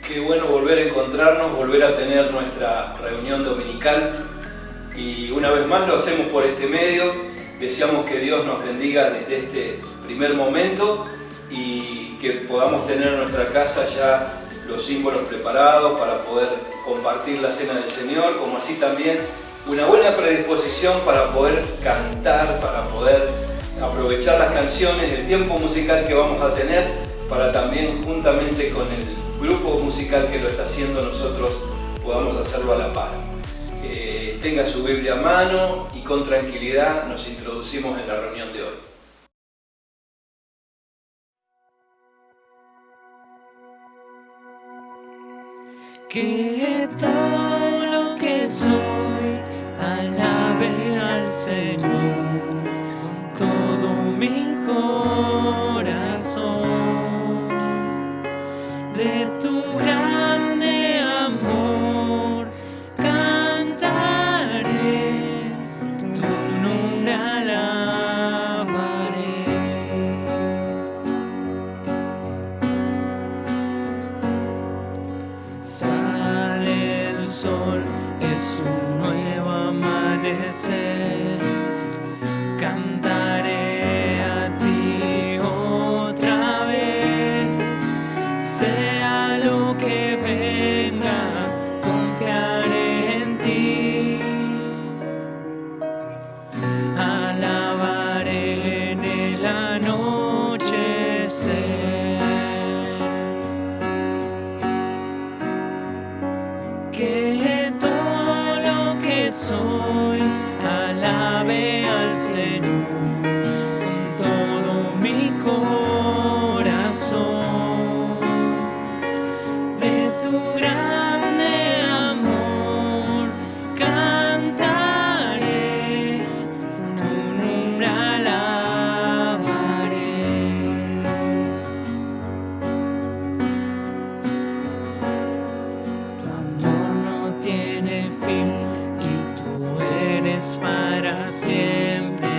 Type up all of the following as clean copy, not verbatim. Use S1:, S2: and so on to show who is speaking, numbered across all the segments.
S1: Qué bueno volver a encontrarnos, volver a tener nuestra reunión dominical y una vez más lo hacemos por este medio. Deseamos que Dios nos bendiga desde este primer momento y que podamos tener en nuestra casa ya los símbolos preparados para poder compartir la cena del Señor, como así también una buena predisposición para poder cantar, para poder aprovechar las canciones, el tiempo musical que vamos a tener, para también juntamente con el grupo musical que lo está haciendo nosotros podamos hacerlo a la par. Tenga su Biblia a mano y con tranquilidad nos introducimos en la reunión de hoy.
S2: ¿Qué tal lo que soy? Alabe al Señor con todo mi corazón. De tu grande amor cantaré, tu nombre alabaré. Sale el sol, es un nuevo amanecer. Cantaré a ti otra vez, sea lo que venga, confiaré en ti. Alabaré en el anochecer. Que todo lo que soy alabe al Señor con todo mi corazón. De tu grande amor cantaré, tu nombre alabaré. Tu amor no tiene fin y tú eres para siempre,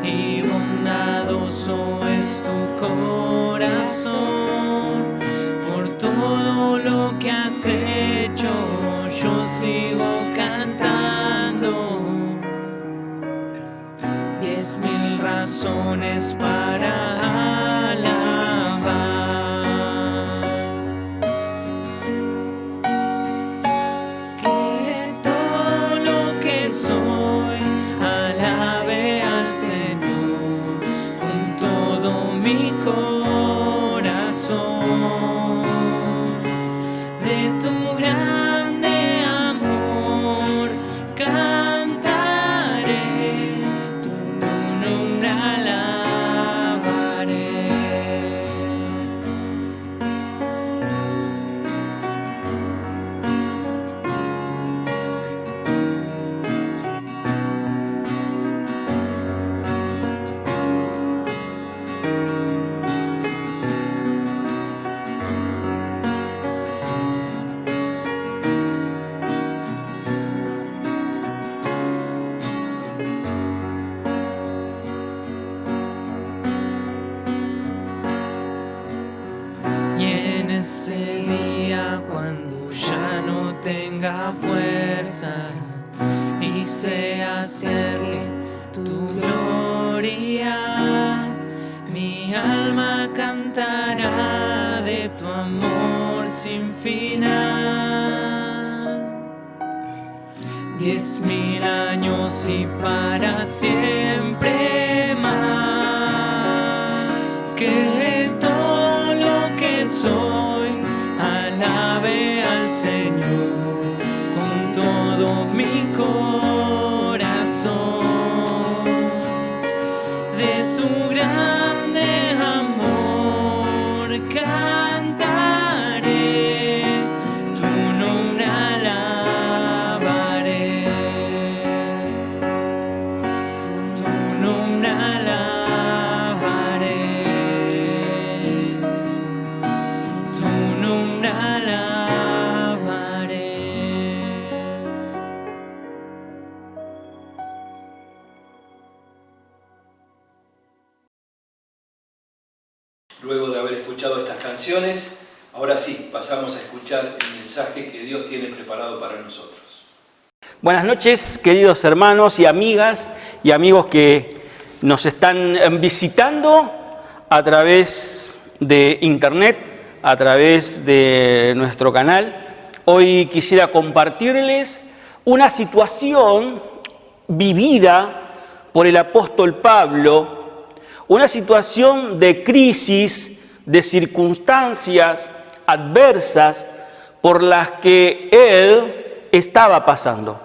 S2: y bondadoso es tu corazón. Por todo lo que has hecho, yo sigo cantando. 10,000 razones para alabar. Que todo lo que soy alabe al Señor con todo mi corazón. De tu grande amor cantaré, tu nombre alabaré. Y en ese día, cuando ya no tenga fuerza y se acerque tu gloria, mi alma cantará de tu amor sin final. 10,000 años y para siempre más. Que todo lo que soy alabe al Señor con todo mi corazón. De tu grande amor cantaré, tu nombre alabaré. Tu nombre alabaré. Tu nombre alabaré.
S1: Luego de haber escuchado estas canciones, Ahora sí, pasamos a escuchar el mensaje que Dios tiene preparado para nosotros.
S3: Buenas noches, queridos hermanos y amigas y amigos que nos están visitando a través de internet, a través de nuestro canal. Hoy quisiera compartirles una situación vivida por el apóstol Pablo, una situación de crisis, de circunstancias adversas por las que él estaba pasando.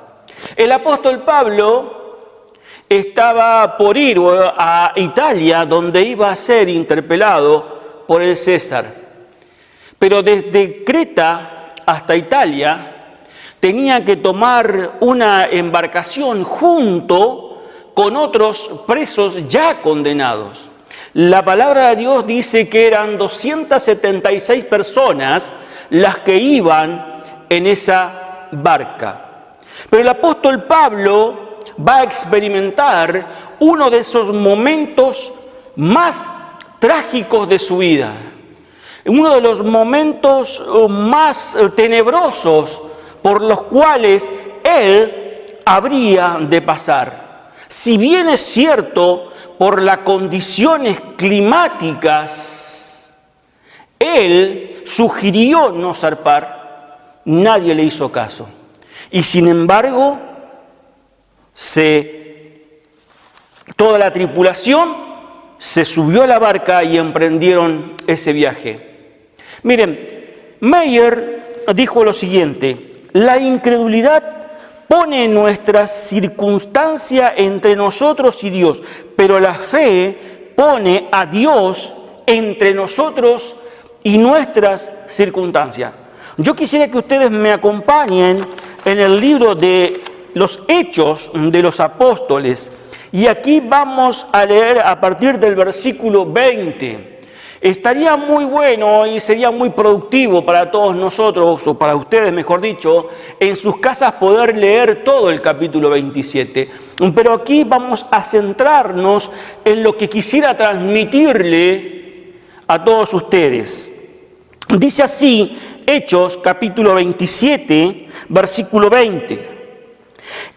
S3: El apóstol Pablo estaba por ir a Italia, donde iba a ser interpelado por el César. Pero desde Creta hasta Italia tenía que tomar una embarcación junto con otros presos ya condenados. La palabra de Dios dice que eran 276 personas las que iban en esa barca. Pero el apóstol Pablo va a experimentar uno de esos momentos más trágicos de su vida, uno de los momentos más tenebrosos por los cuales él habría de pasar. Si bien es cierto, por las condiciones climáticas, él sugirió no zarpar, nadie le hizo caso. Y sin embargo, toda la tripulación se subió a la barca y emprendieron ese viaje. Miren, Meyer dijo lo siguiente: la incredulidad pone nuestra circunstancia entre nosotros y Dios, pero la fe pone a Dios entre nosotros y nuestras circunstancias. Yo quisiera que ustedes me acompañen en el libro de los Hechos de los Apóstoles, y aquí vamos a leer a partir del versículo 20. Estaría muy bueno y sería muy productivo para todos nosotros, o para ustedes mejor dicho, en sus casas poder leer todo el capítulo 27. Pero aquí vamos a centrarnos en lo que quisiera transmitirle a todos ustedes. Dice así, Hechos capítulo 27, versículo 20.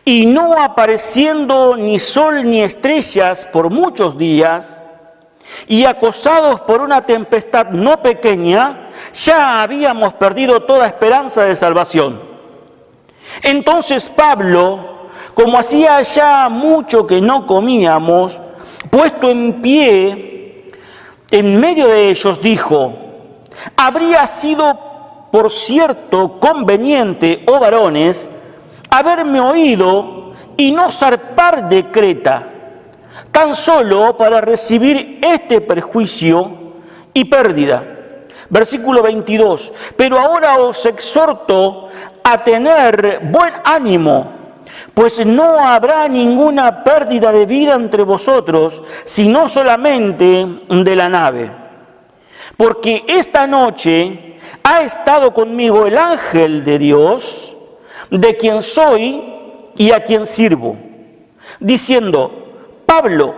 S3: Y no apareciendo ni sol ni estrellas por muchos días, y acosados por una tempestad no pequeña, ya habíamos perdido toda esperanza de salvación. Entonces Pablo, como hacía ya mucho que no comíamos, puesto en pie en medio de ellos, dijo: habría sido, por cierto, conveniente, oh varones, haberme oído y no zarpar de Creta, tan solo para recibir este perjuicio y pérdida. Versículo 22. Pero ahora os exhorto a tener buen ánimo, pues no habrá ninguna pérdida de vida entre vosotros, sino solamente de la nave. Porque esta noche ha estado conmigo el ángel de Dios, de quien soy y a quien sirvo, diciendo: Pablo,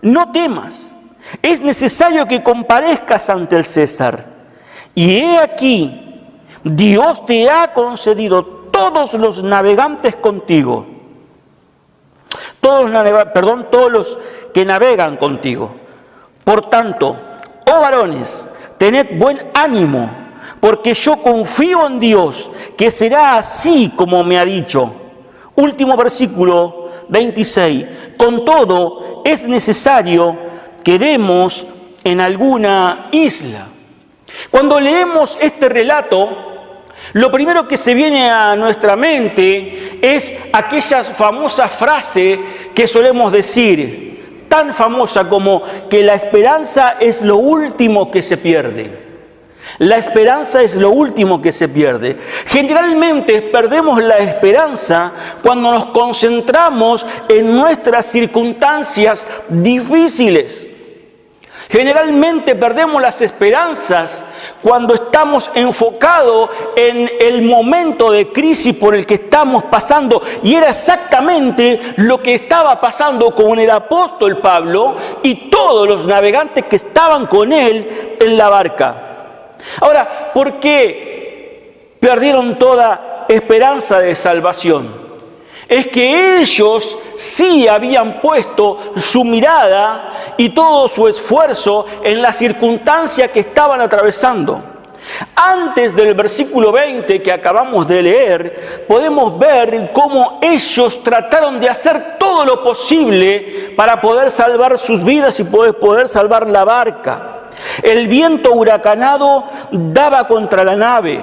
S3: no temas, es necesario que comparezcas ante el César. Y he aquí, Dios te ha concedido todos los navegantes contigo, todos los que navegan contigo. Por tanto, oh varones, tened buen ánimo, porque yo confío en Dios, que será así como me ha dicho. Último versículo 26. Con todo, es necesario que demos en alguna isla. Cuando leemos este relato, lo primero que se viene a nuestra mente es aquella famosa frase que solemos decir, tan famosa como que la esperanza es lo último que se pierde. La esperanza es lo último que se pierde. Generalmente perdemos la esperanza cuando nos concentramos en nuestras circunstancias difíciles. Generalmente perdemos las esperanzas cuando estamos enfocados en el momento de crisis por el que estamos pasando. Y era exactamente lo que estaba pasando con el apóstol Pablo y todos los navegantes que estaban con él en la barca. Ahora, ¿por qué perdieron toda esperanza de salvación? Es que ellos sí habían puesto su mirada y todo su esfuerzo en la circunstancia que estaban atravesando. Antes del versículo 20 que acabamos de leer, podemos ver cómo ellos trataron de hacer todo lo posible para poder salvar sus vidas y poder salvar la barca. El viento huracanado daba contra la nave.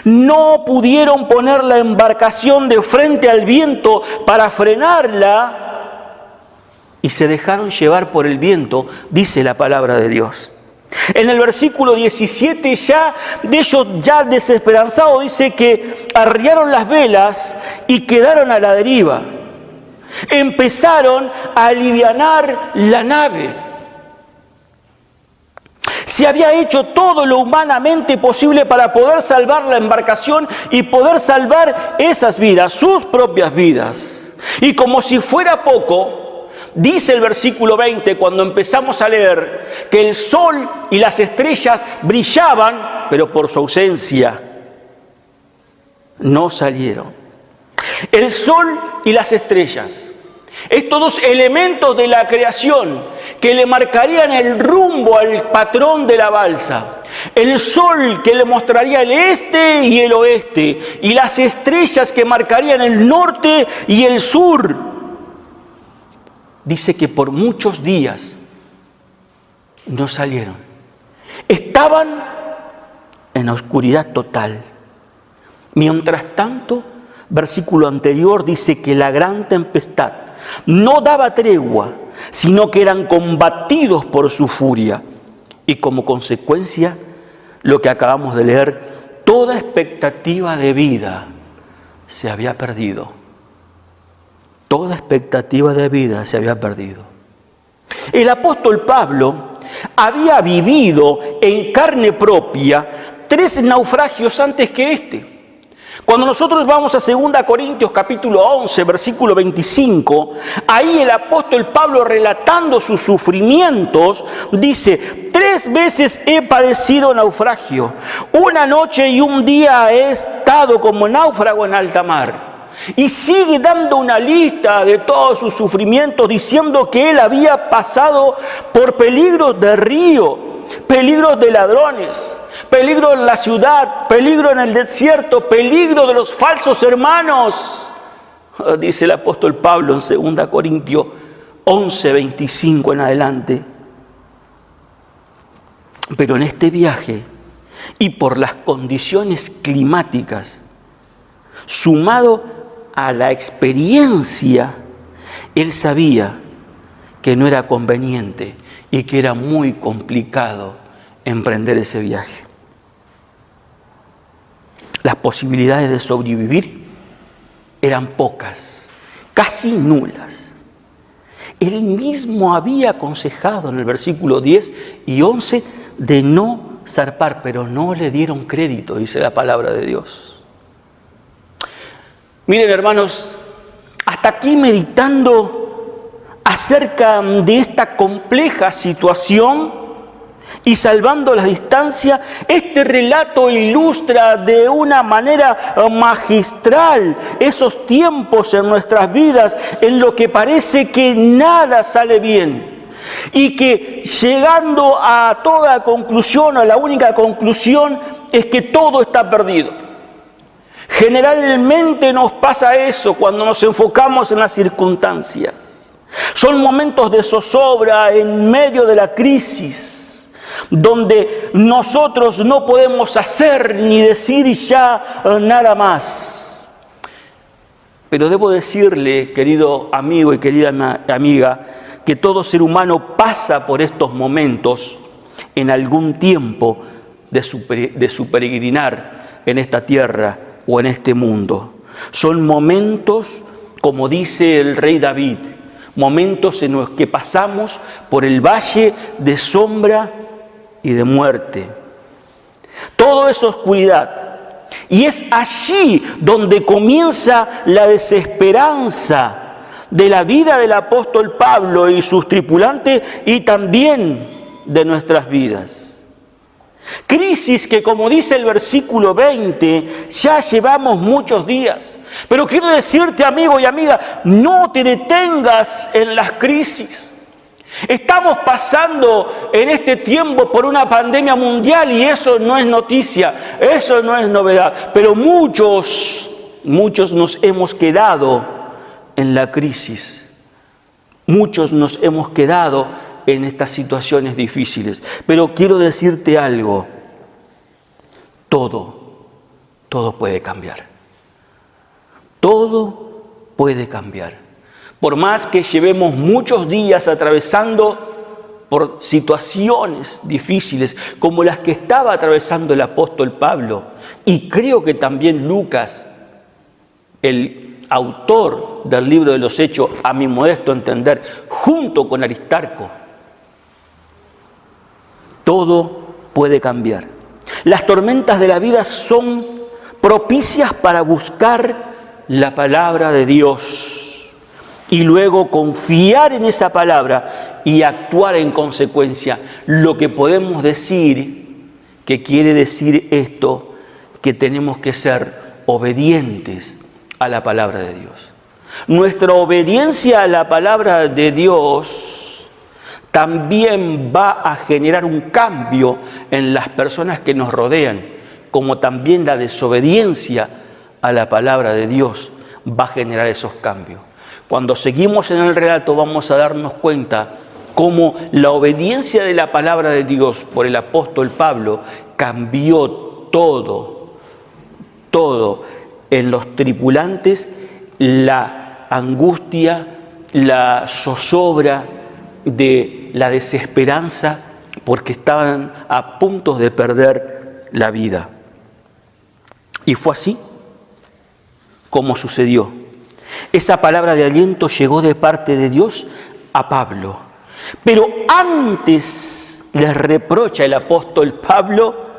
S3: No pudieron poner la embarcación de frente al viento para frenarla y se dejaron llevar por el viento, dice la palabra de Dios. En el versículo 17 ya de ellos ya desesperanzados dice que arriaron las velas y quedaron a la deriva. Empezaron a alivianar la nave. Se había hecho todo lo humanamente posible para poder salvar la embarcación y poder salvar esas vidas, sus propias vidas. Y como si fuera poco, dice el versículo 20, cuando empezamos a leer, que el sol y las estrellas brillaban, pero por su ausencia no salieron. El sol y las estrellas, estos dos elementos de la creación que le marcarían el rumbo al patrón de la balsa. El sol que le mostraría el este y el oeste, y las estrellas que marcarían el norte y el sur. Dice que por muchos días no salieron. Estaban en la oscuridad total. Mientras tanto, versículo anterior dice que la gran tempestad no daba tregua, sino que eran combatidos por su furia. Y como consecuencia, lo que acabamos de leer, toda expectativa de vida se había perdido. Toda expectativa de vida se había perdido. El apóstol Pablo había vivido en carne propia 3 naufragios antes que este. Cuando nosotros vamos a 2 Corintios capítulo 11, versículo 25, ahí el apóstol Pablo, relatando sus sufrimientos, dice: 3 veces he padecido naufragio, una noche y un día he estado como náufrago en alta mar. Y sigue dando una lista de todos sus sufrimientos, diciendo que él había pasado por peligros de río, peligros de ladrones, peligro en la ciudad, peligro en el desierto, peligro de los falsos hermanos. Dice el apóstol Pablo en 2 Corintios 11, 25 en adelante. Pero en este viaje, y por las condiciones climáticas, sumado a la experiencia, él sabía que no era conveniente y que era muy complicado emprender ese viaje. Las posibilidades de sobrevivir eran pocas, casi nulas. Él mismo había aconsejado en el versículo 10 y 11 de no zarpar, pero no le dieron crédito, dice la palabra de Dios. Miren, hermanos, hasta aquí meditando acerca de esta compleja situación y salvando la distancia, este relato ilustra de una manera magistral esos tiempos en nuestras vidas en lo que parece que nada sale bien y que llegando a toda conclusión, a la única conclusión, es que todo está perdido. Generalmente nos pasa eso cuando nos enfocamos en las circunstancias. Son momentos de zozobra en medio de la crisis, donde nosotros no podemos hacer ni decir ya nada más. Pero debo decirle, querido amigo y querida amiga, que todo ser humano pasa por estos momentos en algún tiempo de su peregrinar en esta tierra o en este mundo. Son momentos, como dice el rey David, momentos en los que pasamos por el valle de sombra y de muerte. Todo es oscuridad. Y es allí donde comienza la desesperanza de la vida del apóstol Pablo y sus tripulantes y también de nuestras vidas. Crisis que, como dice el versículo 20, ya llevamos muchos días. Pero quiero decirte, amigo y amiga, no te detengas en las crisis. Estamos pasando en este tiempo por una pandemia mundial y eso no es noticia, eso no es novedad. Pero muchos nos hemos quedado en la crisis. Muchos nos hemos quedado en estas situaciones difíciles. Pero quiero decirte algo, todo puede cambiar. Todo puede cambiar. Por más que llevemos muchos días atravesando por situaciones difíciles, como las que estaba atravesando el apóstol Pablo, y creo que también Lucas, el autor del libro de los Hechos, a mi modesto entender, junto con Aristarco, todo puede cambiar. Las tormentas de la vida son propicias para buscar la palabra de Dios y luego confiar en esa palabra y actuar en consecuencia. Lo que podemos decir, que quiere decir esto, que tenemos que ser obedientes a la palabra de Dios. Nuestra obediencia a la palabra de Dios también va a generar un cambio en las personas que nos rodean, como también la desobediencia a la palabra de Dios va a generar esos cambios. Cuando seguimos en el relato vamos a darnos cuenta cómo la obediencia de la palabra de Dios por el apóstol Pablo cambió todo en los tripulantes, la angustia, la zozobra de la desesperanza, porque estaban a punto de perder la vida. Y fue así como sucedió. Esa palabra de aliento llegó de parte de Dios a Pablo. Pero antes les reprocha el apóstol Pablo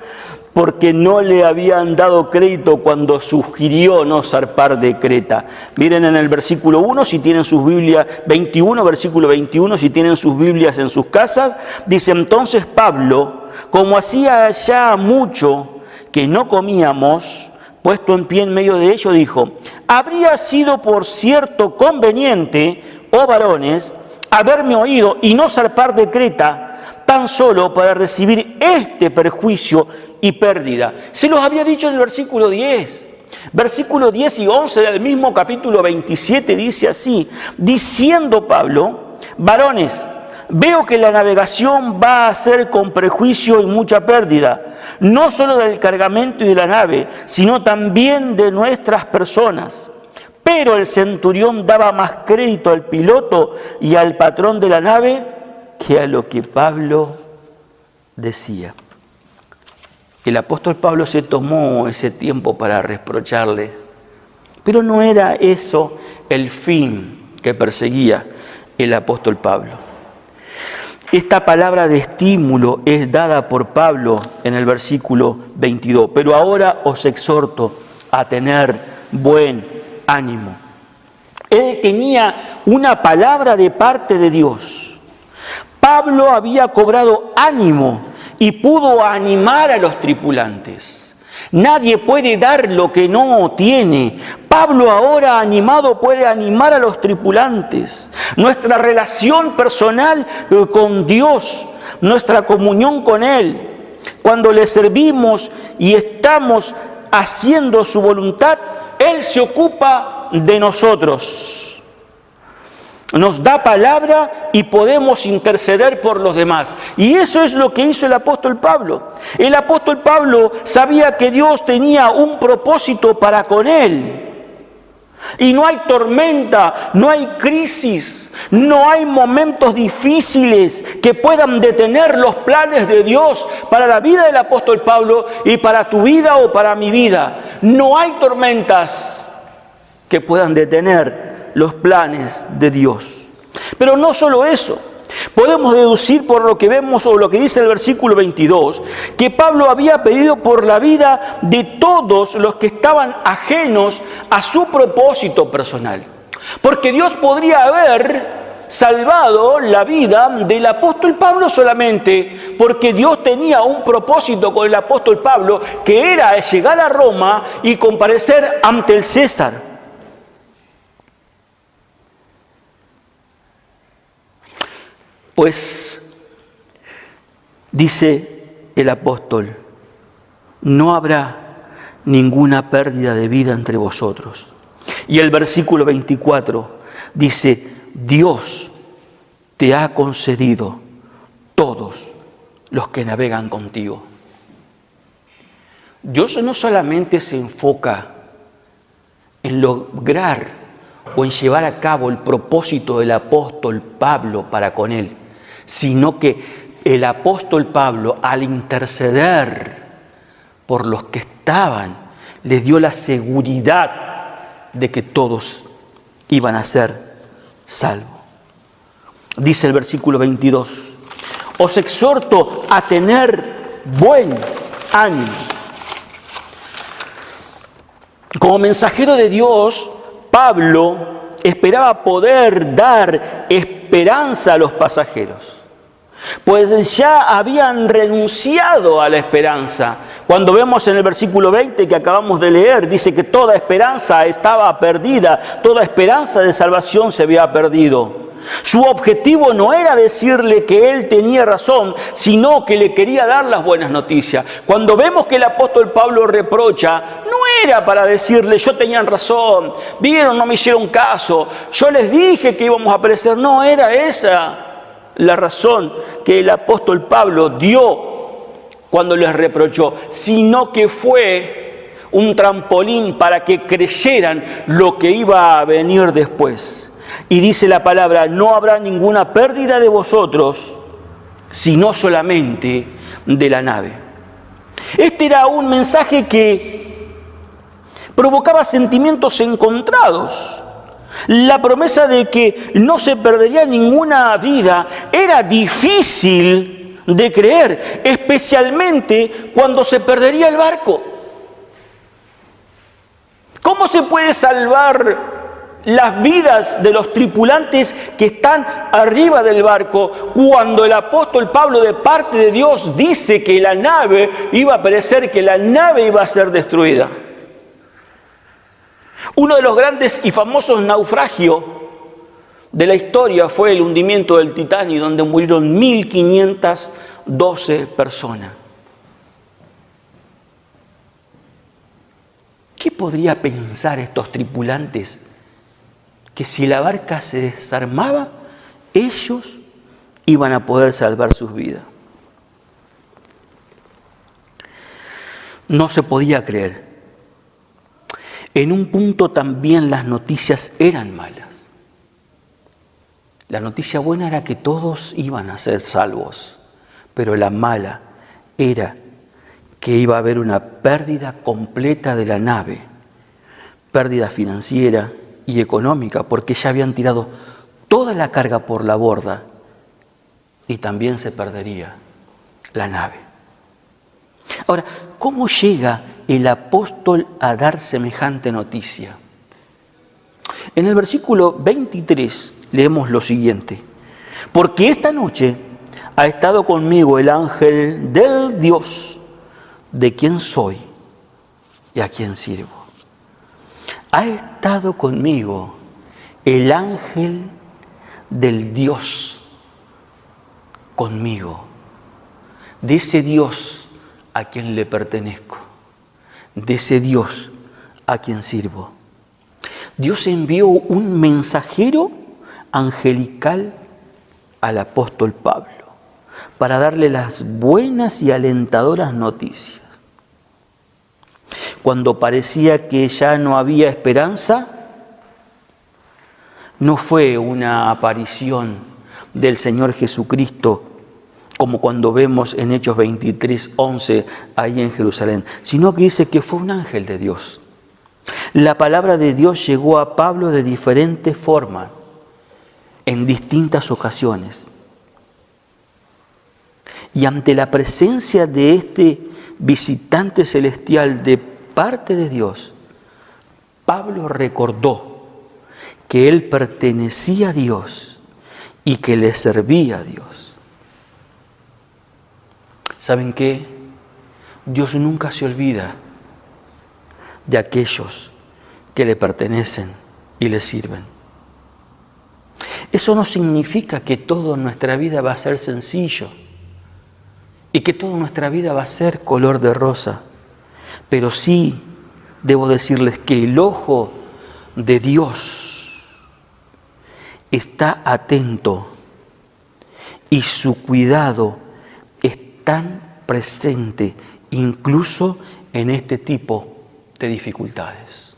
S3: porque no le habían dado crédito cuando sugirió no zarpar de Creta. Miren en el versículo 1, si tienen sus Biblias, 21, versículo 21, si tienen sus Biblias en sus casas, dice: entonces Pablo, como hacía ya mucho que no comíamos, puesto en pie en medio de ellos, dijo: habría sido por cierto conveniente, oh varones, haberme oído y no zarpar de Creta, tan solo para recibir este perjuicio y pérdida. Se los había dicho en el versículo 10. Versículo 10 y 11 del mismo capítulo 27 dice así: diciendo Pablo: varones, veo que la navegación va a ser con prejuicio y mucha pérdida, no solo del cargamento y de la nave, sino también de nuestras personas. Pero el centurión daba más crédito al piloto y al patrón de la nave que a lo que Pablo decía. El apóstol Pablo se tomó ese tiempo para reprocharles, pero no era eso el fin que perseguía el apóstol Pablo. Esta palabra de estímulo es dada por Pablo en el versículo 22. Pero ahora os exhorto a tener buen ánimo. Él tenía una palabra de parte de Dios. Pablo había cobrado ánimo y pudo animar a los tripulantes. Nadie puede dar lo que no tiene. Pablo ahora animado puede animar a los tripulantes. Nuestra relación personal con Dios, nuestra comunión con Él, cuando le servimos y estamos haciendo su voluntad, Él se ocupa de nosotros. Nos da palabra y podemos interceder por los demás. Y eso es lo que hizo el apóstol Pablo. El apóstol Pablo sabía que Dios tenía un propósito para con él. Y no hay tormenta, no hay crisis, no hay momentos difíciles que puedan detener los planes de Dios para la vida del apóstol Pablo y para tu vida o para mi vida. No hay tormentas que puedan detener los planes de Dios. Pero no solo eso, podemos deducir por lo que vemos o lo que dice el versículo 22, que Pablo había pedido por la vida de todos los que estaban ajenos a su propósito personal. Porque Dios podría haber salvado la vida del apóstol Pablo solamente, porque Dios tenía un propósito con el apóstol Pablo, que era llegar a Roma y comparecer ante el César. Pues, dice el apóstol, no habrá ninguna pérdida de vida entre vosotros. Y el versículo 24 dice, Dios te ha concedido todos los que navegan contigo. Dios no solamente se enfoca en lograr o en llevar a cabo el propósito del apóstol Pablo para con él, sino que el apóstol Pablo, al interceder por los que estaban, les dio la seguridad de que todos iban a ser salvos. Dice el versículo 22, os exhorto a tener buen ánimo. Como mensajero de Dios, Pablo esperaba poder dar esperanza a los pasajeros, pues ya habían renunciado a la esperanza. Cuando vemos en el versículo 20 que acabamos de leer, dice que toda esperanza estaba perdida, toda esperanza de salvación se había perdido. Su objetivo no era decirle que él tenía razón, sino que le quería dar las buenas noticias. Cuando vemos que el apóstol Pablo reprocha, no era para decirle yo tenía razón, vieron, no me hicieron caso, yo les dije que íbamos a perecer. No era esa la razón que el apóstol Pablo dio cuando les reprochó, sino que fue un trampolín para que creyeran lo que iba a venir después. Y dice la palabra, no habrá ninguna pérdida de vosotros, sino solamente de la nave. Este era un mensaje que provocaba sentimientos encontrados. La promesa de que no se perdería ninguna vida era difícil de creer, especialmente cuando se perdería el barco. ¿Cómo se puede salvar las vidas de los tripulantes que están arriba del barco cuando el apóstol Pablo, de parte de Dios, dice que la nave iba a perecer, que la nave iba a ser destruida? Uno de los grandes y famosos naufragios de la historia fue el hundimiento del Titanic, donde murieron 1512 personas. ¿Qué podría pensar estos tripulantes? Que si la barca se desarmaba, ellos iban a poder salvar sus vidas. No se podía creer. En un punto también las noticias eran malas. La noticia buena era que todos iban a ser salvos, pero la mala era que iba a haber una pérdida completa de la nave, pérdida financiera y económica, porque ya habían tirado toda la carga por la borda y también se perdería la nave. Ahora, ¿cómo llega el apóstol a dar semejante noticia? En el versículo 23 leemos lo siguiente: porque esta noche ha estado conmigo el ángel del Dios de quien soy y a quien sirvo. Ha estado conmigo el ángel del Dios, conmigo, de ese Dios a quien le pertenezco, de ese Dios a quien sirvo. Dios envió un mensajero angelical al apóstol Pablo para darle las buenas y alentadoras noticias. Cuando parecía que ya no había esperanza, no fue una aparición del Señor Jesucristo como cuando vemos en Hechos 23:11 ahí en Jerusalén, sino que dice que fue un ángel de Dios. La palabra de Dios llegó a Pablo de diferentes formas, en distintas ocasiones. Y ante la presencia de este visitante celestial de parte de Dios, Pablo recordó que él pertenecía a Dios y que le servía a Dios. ¿Saben qué? Dios nunca se olvida de aquellos que le pertenecen y le sirven. Eso no significa que todo en nuestra vida va a ser sencillo y que toda nuestra vida va a ser color de rosa, pero sí debo decirles que el ojo de Dios está atento y su cuidado es tan presente incluso en este tipo de dificultades.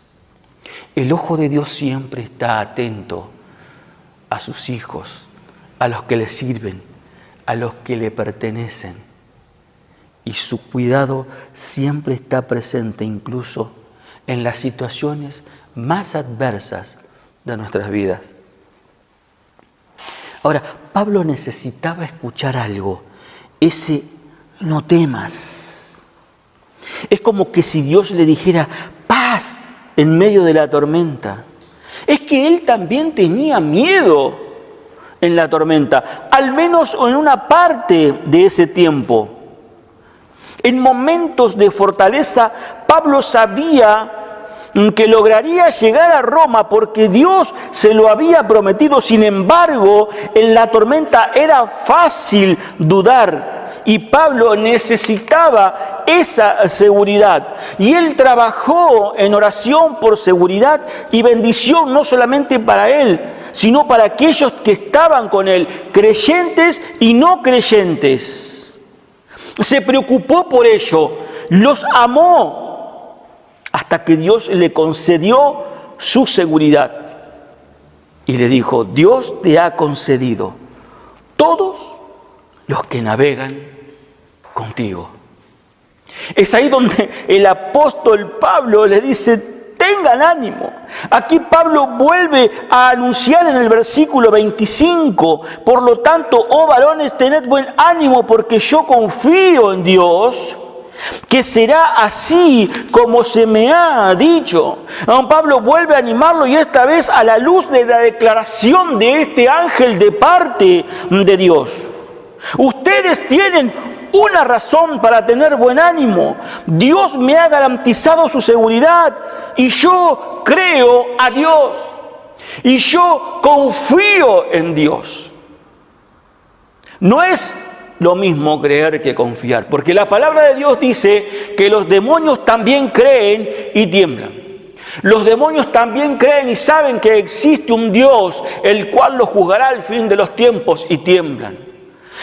S3: El ojo de Dios siempre está atento a sus hijos, a los que le sirven, a los que le pertenecen. Y su cuidado siempre está presente incluso en las situaciones más adversas de nuestras vidas. Ahora, Pablo necesitaba escuchar algo, ese no temas. Es como que si Dios le dijera paz en medio de la tormenta. Es que él también tenía miedo en la tormenta, al menos en una parte de ese tiempo. En momentos de fortaleza, Pablo sabía que lograría llegar a Roma porque Dios se lo había prometido. Sin embargo, en la tormenta era fácil dudar y Pablo necesitaba esa seguridad. Y él trabajó en oración por seguridad y bendición, no solamente para él, sino para aquellos que estaban con él, creyentes y no creyentes. Se preocupó por ello, los amó, hasta que Dios le concedió su seguridad. Y le dijo, Dios te ha concedido todos los que navegan contigo. Es ahí donde el apóstol Pablo le dice, tengan ánimo. Aquí Pablo vuelve a anunciar en el versículo 25, por lo tanto, oh varones, tened buen ánimo, porque yo confío en Dios, que será así como se me ha dicho. Pablo vuelve a animarlo y esta vez a la luz de la declaración de este ángel de parte de Dios. Ustedes tienen una razón para tener buen ánimo. Dios me ha garantizado su seguridad y yo creo a Dios y yo confío en Dios. No es lo mismo creer que confiar, porque la palabra de Dios dice que los demonios también creen y tiemblan. Los demonios también creen y saben que existe un Dios, el cual los juzgará al fin de los tiempos, y tiemblan.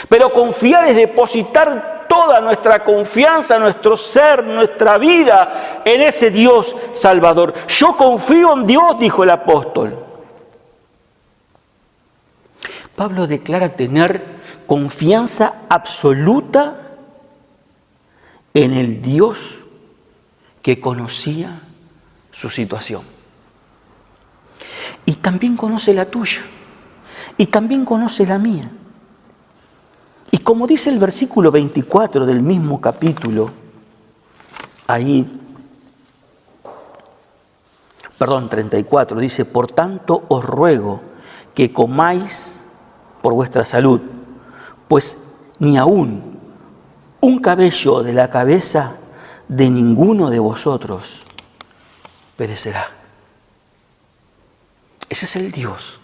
S3: Pero confiar es depositar toda nuestra confianza, nuestro ser, nuestra vida en ese Dios Salvador. Yo confío en Dios, dijo el apóstol. Pablo declara tener confianza absoluta en el Dios que conocía su situación. Y también conoce la tuya. Y también conoce la mía. Y como dice el versículo 24 del mismo capítulo, 34, dice, por tanto os ruego que comáis por vuestra salud, pues ni aún un cabello de la cabeza de ninguno de vosotros perecerá. Ese es el Dios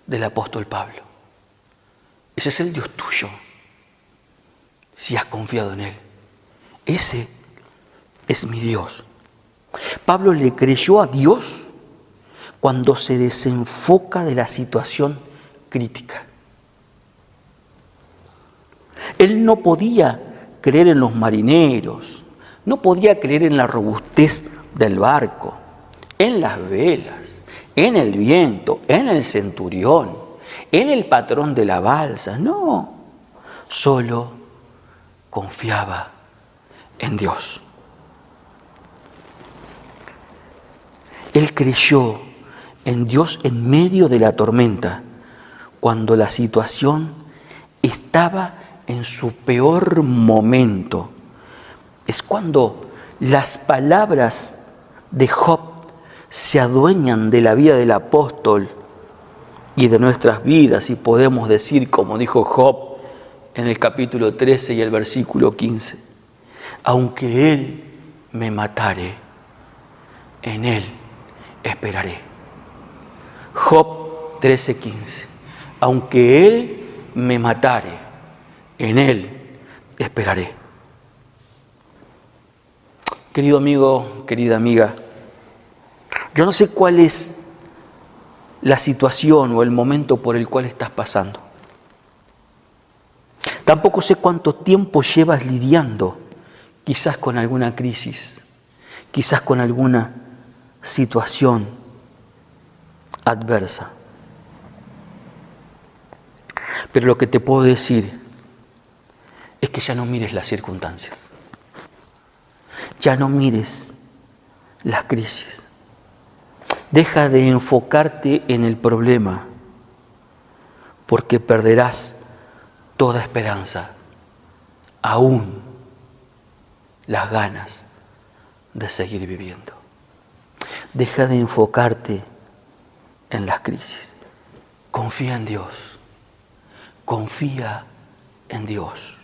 S3: del apóstol Pablo. Ese es el Dios tuyo, si has confiado en Él. Ese es mi Dios. Pablo le creyó a Dios cuando se desenfoca de la situación crítica. Él no podía creer en los marineros, no podía creer en la robustez del barco, en las velas, en el viento, en el centurión, en el patrón de la balsa. No, solo confiaba en Dios. Él creyó en Dios en medio de la tormenta, cuando la situación estaba en su peor momento. Es cuando las palabras de Job se adueñan de la vida del apóstol y de nuestras vidas, y podemos decir, como dijo Job en el capítulo 13 y el versículo 15, aunque Él me matare, en Él esperaré. Job 13:15, aunque Él me matare, en Él esperaré. Querido amigo, querida amiga, yo no sé cuál es la situación o el momento por el cual estás pasando. Tampoco sé cuánto tiempo llevas lidiando, quizás con alguna crisis, quizás con alguna situación adversa. Pero lo que te puedo decir es que ya no mires las circunstancias. Ya no mires las crisis. Deja de enfocarte en el problema, porque perderás toda esperanza, aún las ganas de seguir viviendo. Deja de enfocarte en las crisis. Confía en Dios. Confía en Dios.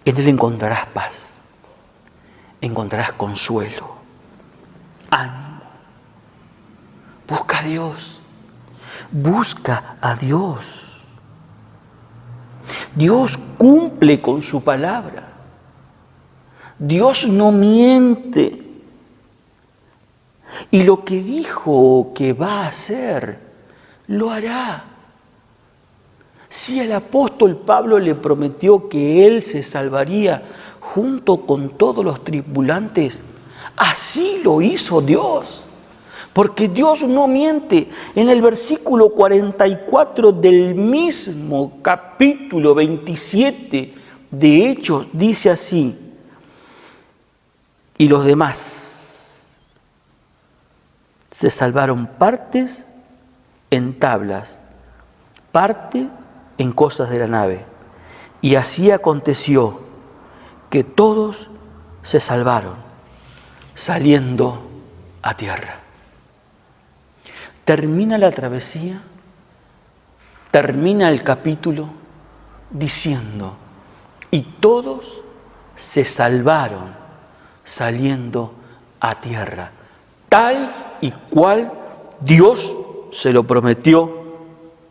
S3: En Él encontrarás paz, encontrarás consuelo, ánimo. Busca a Dios, busca a Dios. Dios cumple con su palabra. Dios no miente. Y lo que dijo que va a hacer, lo hará. Si el apóstol Pablo le prometió que él se salvaría junto con todos los tripulantes, así lo hizo Dios. Porque Dios no miente. En el versículo 44 del mismo capítulo 27 de Hechos dice así: y los demás se salvaron partes en tablas, parte en cosas de la nave. Y así aconteció que todos se salvaron, saliendo a tierra. Termina la travesía, termina el capítulo diciendo: y todos se salvaron, saliendo a tierra, tal y cual Dios se lo prometió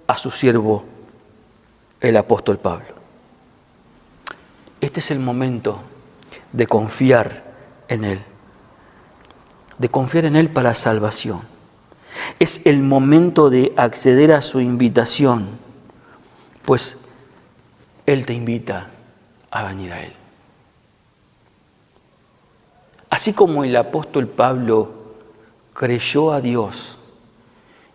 S3: a su siervo el apóstol Pablo. Este es el momento de confiar en Él, de confiar en Él para salvación. Es el momento de acceder a su invitación, pues Él te invita a venir a Él. Así como el apóstol Pablo creyó a Dios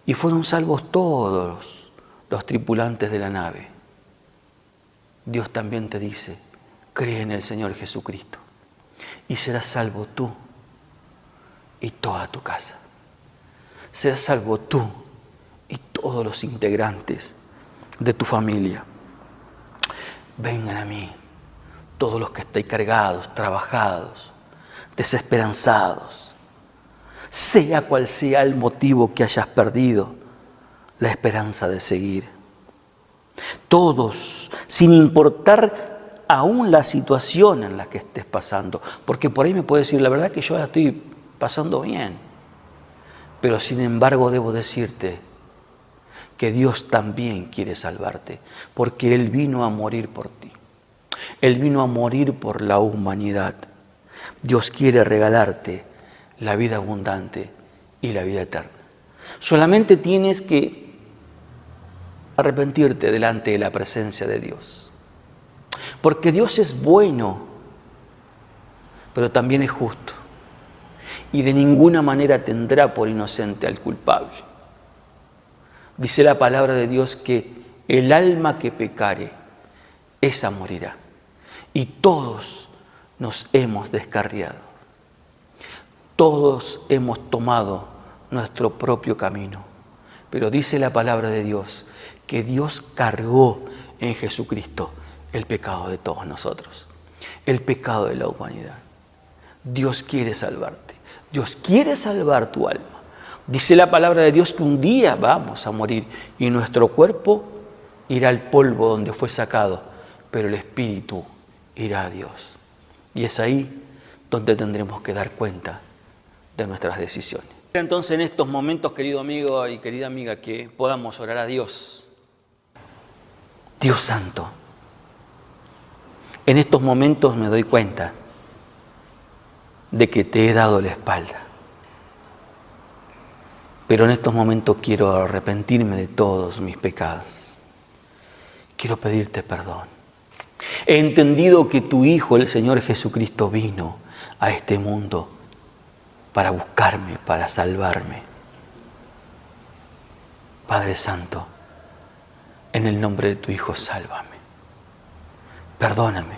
S3: y fueron salvos todos los tripulantes de la nave, Dios también te dice: cree en el Señor Jesucristo y serás salvo tú y toda tu casa. Serás salvo tú y todos los integrantes de tu familia. Vengan a mí todos los que estéis cargados, trabajados, desesperanzados, sea cual sea el motivo que hayas perdido la esperanza de seguir. Todos, sin importar aún la situación en la que estés pasando, porque por ahí me puedes decir: la verdad que yo la estoy pasando bien, pero sin embargo debo decirte que Dios también quiere salvarte, porque Él vino a morir por ti. Él vino a morir por la humanidad. Dios quiere regalarte la vida abundante y la vida eterna. Solamente tienes que arrepentirte delante de la presencia de Dios. Porque Dios es bueno, pero también es justo. Y de ninguna manera tendrá por inocente al culpable. Dice la palabra de Dios que el alma que pecare, esa morirá. Y todos nos hemos descarriado. Todos hemos tomado nuestro propio camino. Pero dice la palabra de Dios que Dios cargó en Jesucristo el pecado de todos nosotros, el pecado de la humanidad. Dios quiere salvarte. Dios quiere salvar tu alma. Dice la palabra de Dios que un día vamos a morir y nuestro cuerpo irá al polvo donde fue sacado, pero el espíritu irá a Dios. Y es ahí donde tendremos que dar cuenta de nuestras decisiones. Entonces, en estos momentos, querido amigo y querida amiga, que podamos orar a Dios. Dios Santo, en estos momentos me doy cuenta de que te he dado la espalda. Pero en estos momentos quiero arrepentirme de todos mis pecados. Quiero pedirte perdón. He entendido que tu Hijo, el Señor Jesucristo, vino a este mundo para buscarme, para salvarme. Padre Santo, en el nombre de tu Hijo, sálvame. Perdóname.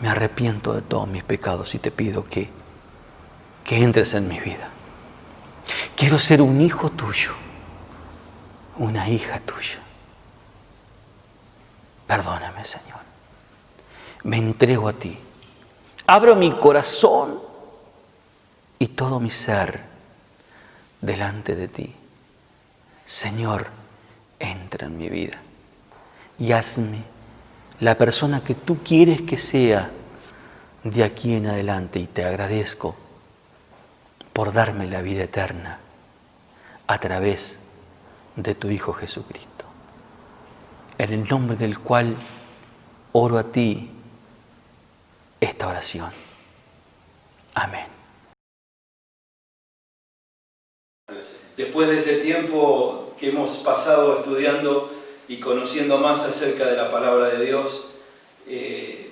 S3: Me arrepiento de todos mis pecados y te pido que entres en mi vida. Quiero ser un hijo tuyo, una hija tuya. Perdóname, Señor. Me entrego a ti. Abro mi corazón y todo mi ser delante de ti. Señor, entra en mi vida y hazme la persona que tú quieres que sea de aquí en adelante. Y te agradezco por darme la vida eterna a través de tu Hijo Jesucristo, en el nombre del cual oro a ti esta oración. Amén.
S1: Después de este tiempo que hemos pasado estudiando y conociendo más acerca de la palabra de Dios,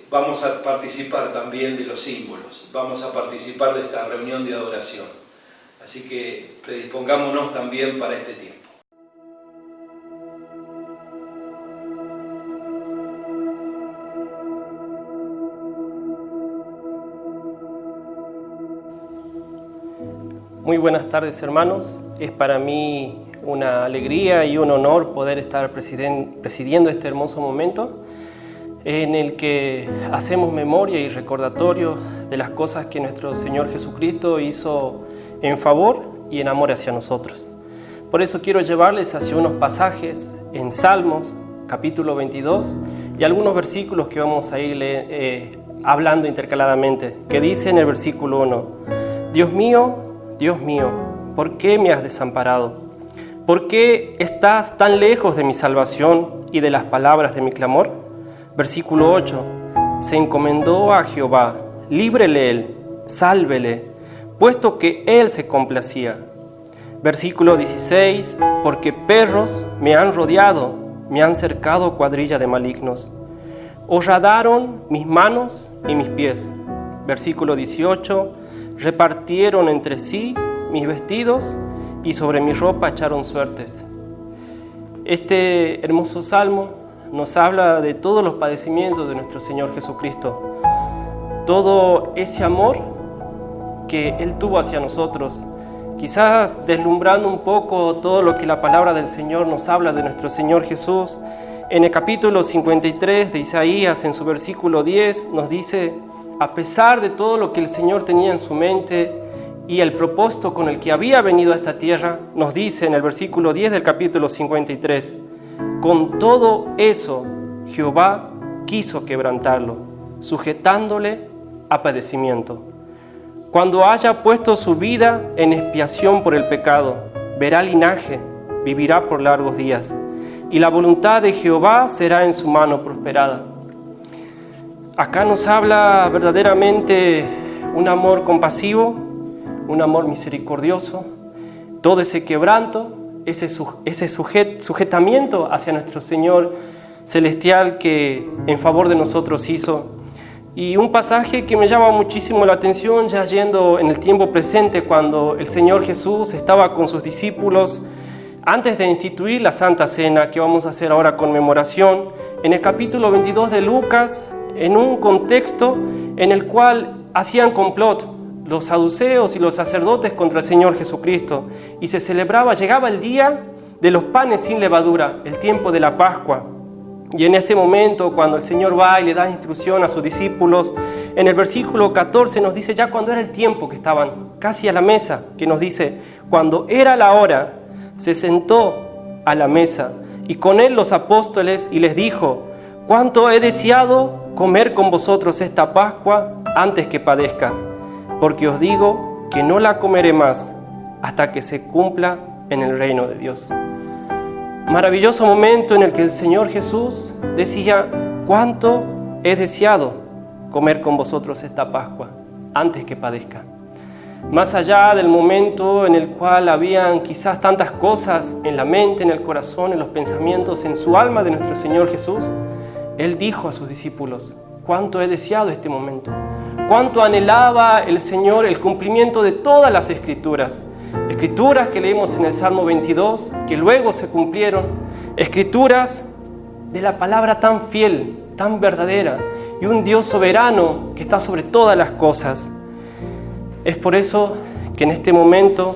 S1: vamos a participar también de los símbolos, vamos a participar de esta reunión de adoración. Así que predispongámonos también para este tiempo.
S4: Muy buenas tardes, hermanos. Es para mí una alegría y un honor poder estar presidiendo este hermoso momento en el que hacemos memoria y recordatorio de las cosas que nuestro Señor Jesucristo hizo en favor y en amor hacia nosotros. Por eso quiero llevarles hacia unos pasajes en Salmos, capítulo 22, y algunos versículos que vamos a ir hablando intercaladamente, que dice en el versículo 1, Dios mío, ¿por qué me has desamparado? ¿Por qué estás tan lejos de mi salvación y de las palabras de mi clamor? Versículo 8, se encomendó a Jehová, líbrele él, sálvele, puesto que él se complacía. Versículo 16, porque perros me han rodeado, me han cercado cuadrilla de malignos. Horadaron mis manos y mis pies. Versículo 18, repartieron entre sí mis vestidos y sobre mi ropa echaron suertes. Este hermoso salmo nos habla de todos los padecimientos de nuestro Señor Jesucristo, todo ese amor que Él tuvo hacia nosotros, quizás deslumbrando un poco todo lo que la palabra del Señor nos habla de nuestro Señor Jesús. En el capítulo 53 de Isaías, en su versículo 10, nos dice: a pesar de todo lo que el Señor tenía en su mente y el propósito con el que había venido a esta tierra, nos dice en el versículo 10 del capítulo 53, con todo eso Jehová quiso quebrantarlo, sujetándole a padecimiento. Cuando haya puesto su vida en expiación por el pecado, verá linaje, vivirá por largos días, y la voluntad de Jehová será en su mano prosperada. Acá nos habla verdaderamente un amor compasivo, un amor misericordioso, todo ese quebranto, ese sujetamiento hacia nuestro Señor celestial que en favor de nosotros hizo. Y un pasaje que me llama muchísimo la atención, ya yendo en el tiempo presente, cuando el Señor Jesús estaba con sus discípulos, antes de instituir la Santa Cena, que vamos a hacer ahora conmemoración, en el capítulo 22 de Lucas, en un contexto en el cual hacían complot los saduceos y los sacerdotes contra el Señor Jesucristo, y se celebraba, llegaba el día de los panes sin levadura, el tiempo de la Pascua. Y en ese momento, cuando el Señor va y le da instrucción a sus discípulos, en el versículo 14 nos dice, ya cuando era el tiempo que estaban casi a la mesa, que nos dice, cuando era la hora, se sentó a la mesa y con él los apóstoles y les dijo, cuánto he deseado comer con vosotros esta Pascua antes que padezca, porque os digo que no la comeré más hasta que se cumpla en el reino de Dios. Maravilloso momento en el que el Señor Jesús decía, cuánto he deseado comer con vosotros esta Pascua antes que padezca. Más allá del momento en el cual habían quizás tantas cosas en la mente, en el corazón, en los pensamientos, en su alma de nuestro Señor Jesús, Él dijo a sus discípulos, cuánto he deseado este momento, cuánto anhelaba el Señor el cumplimiento de todas las Escrituras. Escrituras que leemos en el Salmo 22, que luego se cumplieron, escrituras de la palabra tan fiel, tan verdadera, y un Dios soberano que está sobre todas las cosas. Es por eso que en este momento,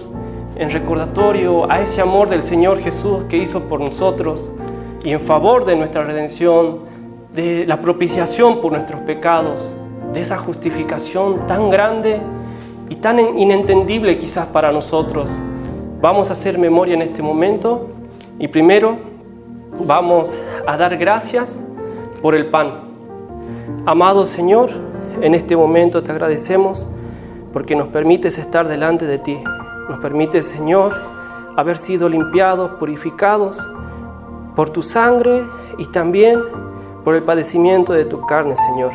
S4: en recordatorio a ese amor del Señor Jesús que hizo por nosotros, y en favor de nuestra redención, de la propiciación por nuestros pecados, de esa justificación tan grande y tan inentendible quizás para nosotros, vamos a hacer memoria en este momento y primero vamos a dar gracias por el pan. Amado Señor, en este momento te agradecemos porque nos permites estar delante de ti. Nos permites, Señor, haber sido limpiados, purificados por tu sangre y también por el padecimiento de tu carne, Señor.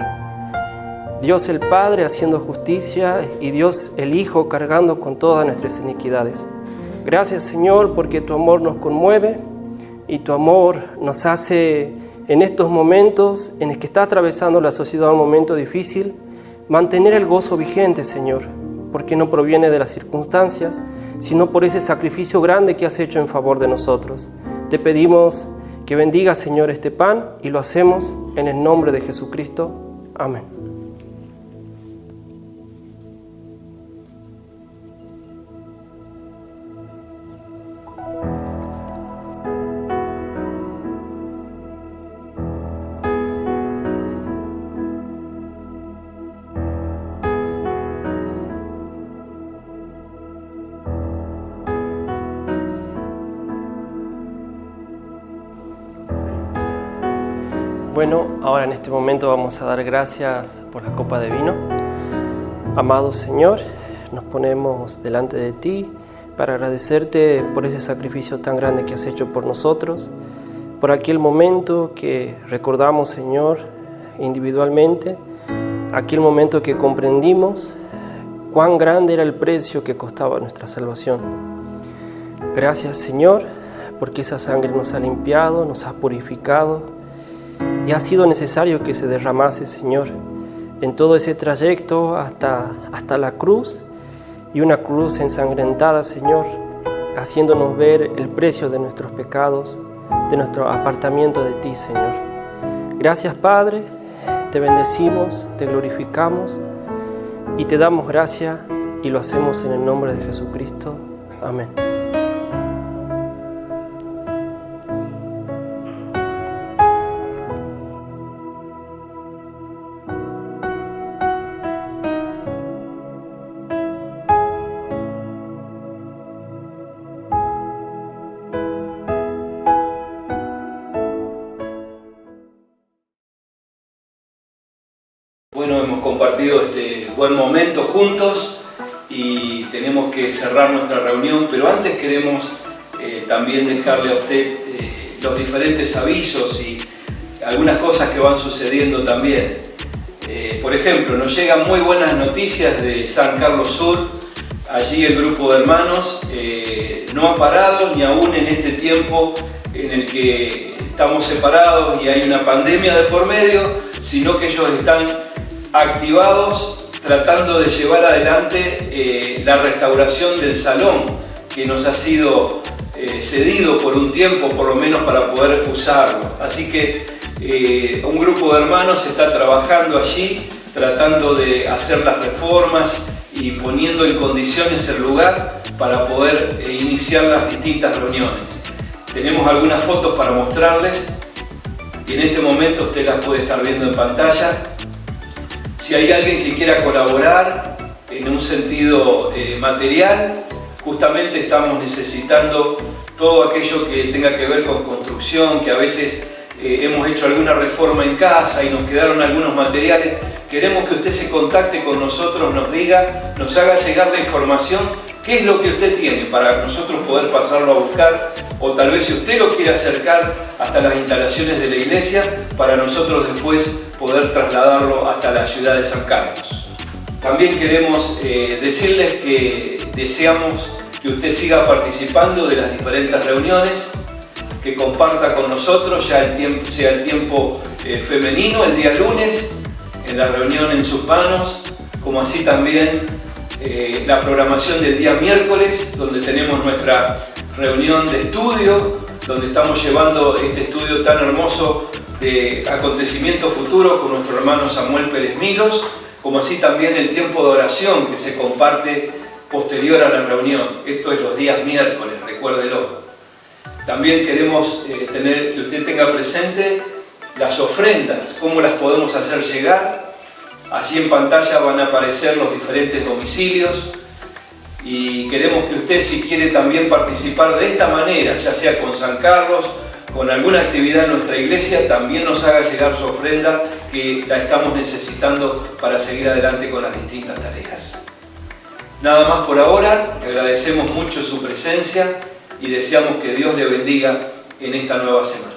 S4: Dios el Padre haciendo justicia y Dios el Hijo cargando con todas nuestras iniquidades. Gracias, Señor, porque tu amor nos conmueve y tu amor nos hace en estos momentos en los que está atravesando la sociedad un momento difícil, mantener el gozo vigente, Señor, porque no proviene de las circunstancias, sino por ese sacrificio grande que has hecho en favor de nosotros. Te pedimos que bendiga, Señor, este pan y lo hacemos en el nombre de Jesucristo. Amén. Bueno, ahora en este momento vamos a dar gracias por la copa de vino. Amado Señor, nos ponemos delante de ti para agradecerte por ese sacrificio tan grande que has hecho por nosotros, por aquel momento que recordamos, Señor, individualmente, aquel momento que comprendimos cuán grande era el precio que costaba nuestra salvación. Gracias, Señor, porque esa sangre nos ha limpiado, nos ha purificado, y ha sido necesario que se derramase, Señor, en todo ese trayecto hasta la cruz, y una cruz ensangrentada, Señor, haciéndonos ver el precio de nuestros pecados, de nuestro apartamiento de ti, Señor. Gracias, Padre, te bendecimos, te glorificamos y te damos gracias y lo hacemos en el nombre de Jesucristo. Amén.
S1: Bueno, hemos compartido este buen momento juntos y tenemos que cerrar nuestra reunión, pero antes queremos también dejarle a usted los diferentes avisos y algunas cosas que van sucediendo también. Por ejemplo, nos llegan muy buenas noticias de San Carlos Sur. Allí el grupo de hermanos no ha parado ni aún en este tiempo en el que estamos separados y hay una pandemia de por medio, sino que ellos están activados tratando de llevar adelante la restauración del salón que nos ha sido cedido por un tiempo, por lo menos para poder usarlo. Así que un grupo de hermanos está trabajando allí, tratando de hacer las reformas y poniendo en condiciones el lugar para poder iniciar las distintas reuniones. Tenemos algunas fotos para mostrarles. y en este momento usted las puede estar viendo en pantalla. Si hay alguien que quiera colaborar en un sentido material, justamente estamos necesitando todo aquello que tenga que ver con construcción, que a veces hemos hecho alguna reforma en casa y nos quedaron algunos materiales. Queremos que usted se contacte con nosotros, nos diga, nos haga llegar la información, qué es lo que usted tiene para nosotros poder pasarlo a buscar, o tal vez si usted lo quiere acercar hasta las instalaciones de la iglesia, para nosotros después poder trasladarlo hasta la ciudad de San Carlos. También queremos decirles que deseamos que usted siga participando de las diferentes reuniones, que comparta con nosotros, ya sea el tiempo femenino, el día lunes, en la reunión en sus manos, como así también la programación del día miércoles, donde tenemos nuestra reunión de estudio, donde estamos llevando este estudio tan hermoso de acontecimientos futuros con nuestro hermano Samuel Pérez Milos, como así también el tiempo de oración que se comparte posterior a la reunión. Esto es los días miércoles, recuérdelo. También queremos que usted tenga presente las ofrendas, cómo las podemos hacer llegar. Allí en pantalla van a aparecer los diferentes domicilios y queremos que usted, si quiere también participar de esta manera, ya sea con San Carlos, con alguna actividad en nuestra iglesia, también nos haga llegar su ofrenda, que la estamos necesitando para seguir adelante con las distintas tareas. Nada más por ahora, le agradecemos mucho su presencia y deseamos que Dios le bendiga en esta nueva semana.